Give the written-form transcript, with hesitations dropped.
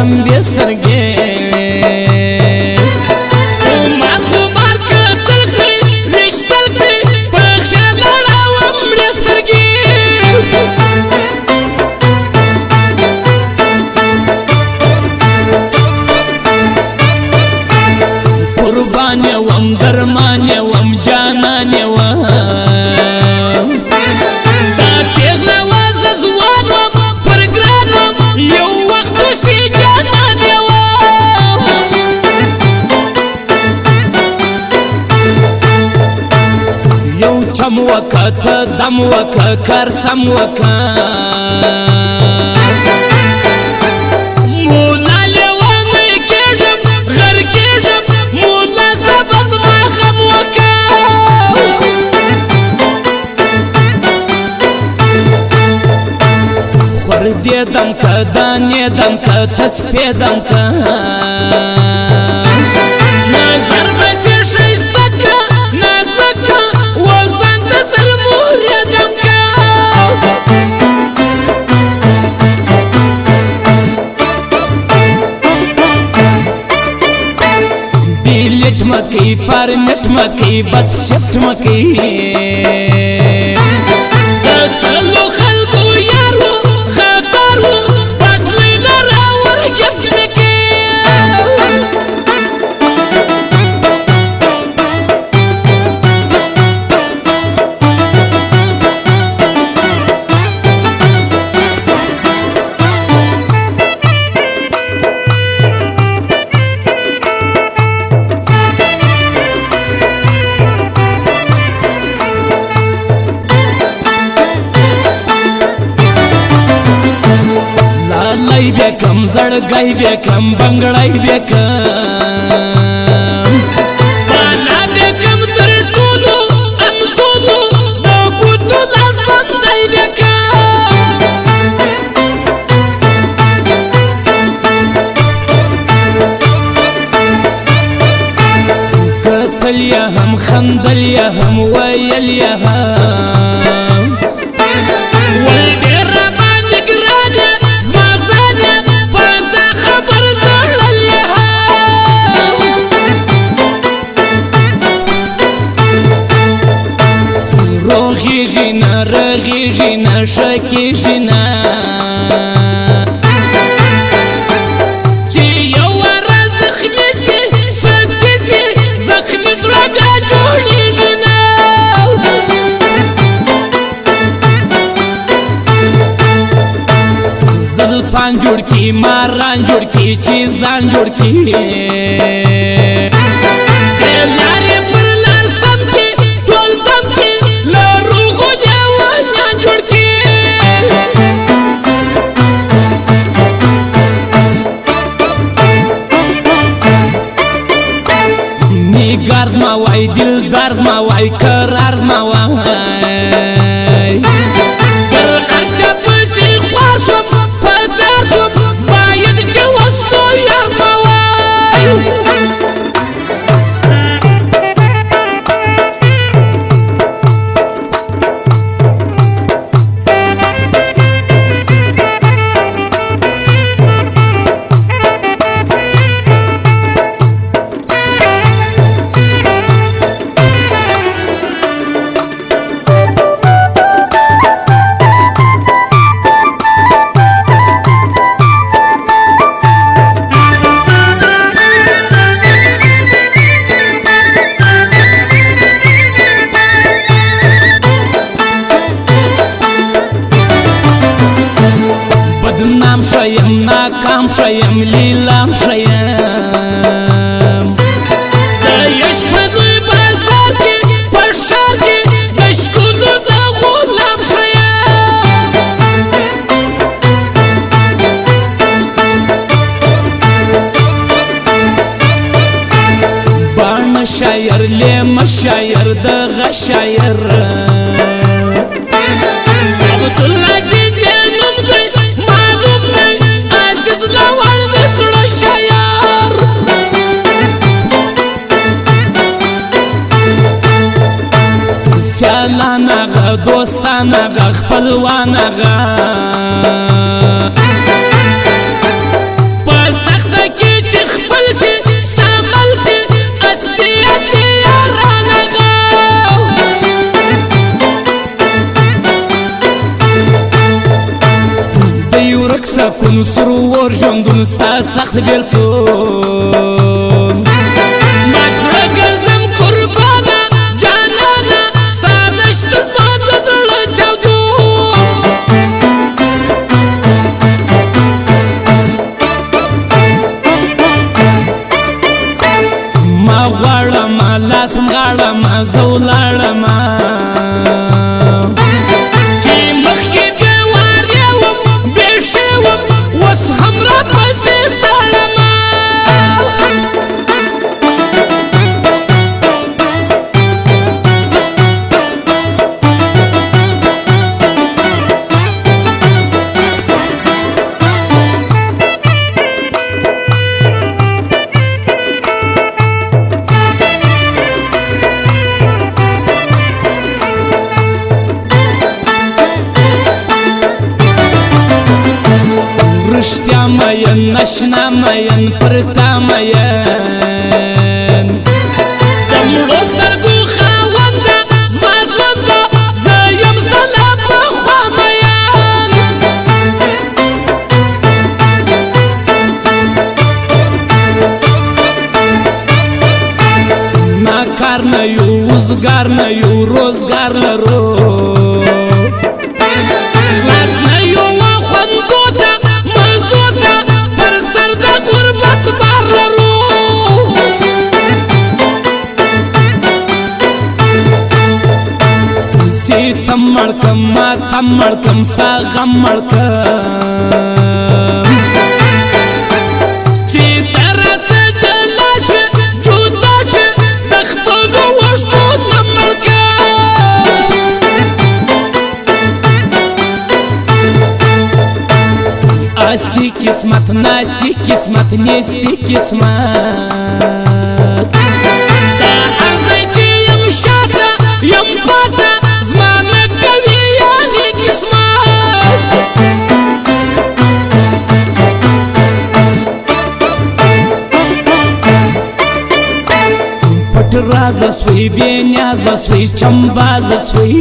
لمبې سترګې عمر خمار کتل کړې ویشتل کړې په خیال اړوم مړې سترګې قربان وم درمان وم جانان وم دا پیغله وازه ځوان وم پر ګران وم یو وخت شي جانان وم یو چم وکه ته دم وکه کار سم وکه دې دم که دانې دم که تصفیې دم که نظر بسې ښایسته که نازک که وزن ته زلمور یې دم که بیلیټ مه کوي فارمیټ مه کوي بس شفټ مه کوي د سلو خلکو یار و لالی بیکم زړګی بیکم بنګړی بیکم بالا بیکم تر ټولو امزولو د ګوتو لاسبندی بیکم کتل یا هم خندل یا هم ویل یا هم روغیږي نه رغیږي نه ښه کېږي نه چې یو واره زخمي شي شکي شي زخمي زړه بیا جوړېږي نه زلفان جوړ کړي ماران جوړ کړي چې ځان جوړ کړي نیگار زما وای دلدار زما وای قرار زما وای پر هرچا پسې خوار شوم په دار شوم باید چې وسلو یار زما وای بدنام شیم ناکام شیم لیلام شیم د عشق په لوی بازار کې په ښار کې د ښکلو زه غلام شیم باڼه شاعر لیمه شاعر دغه شاعر عبدالعزیز یې نوم دی معلوم دی عزیز لوړ د زړه شاعر سیالان هغه دوستان هغه خپلوان هغه پس پرخون سرور ژوندون ستا سخت بیلتون ما زړه ګرځم قربانه جانانه ستا نشته زما د زړه چاودون ما غواړمه لاسم غاړمه زه ولاړمه رشتیا مین نشنا مین فرتا مین د مړو سترګو خاونده زما ژونده زه یم ستا لا پخوا مین نا کار نه یو وزګار نه یو روزګار لرو خلاص نه یو خوندو ته تم مړکم ما تم مړکم ستا غم مړکم چې ته راسه جلا شوې جدا شوې د خپلو وښتو نه مړکم آسی قسمت ناسی قسمت نیستی قسمت دا هر ځای چې یم شاته یم پاته پټ رازه سوی بې نیازه سوی چمبازه سوی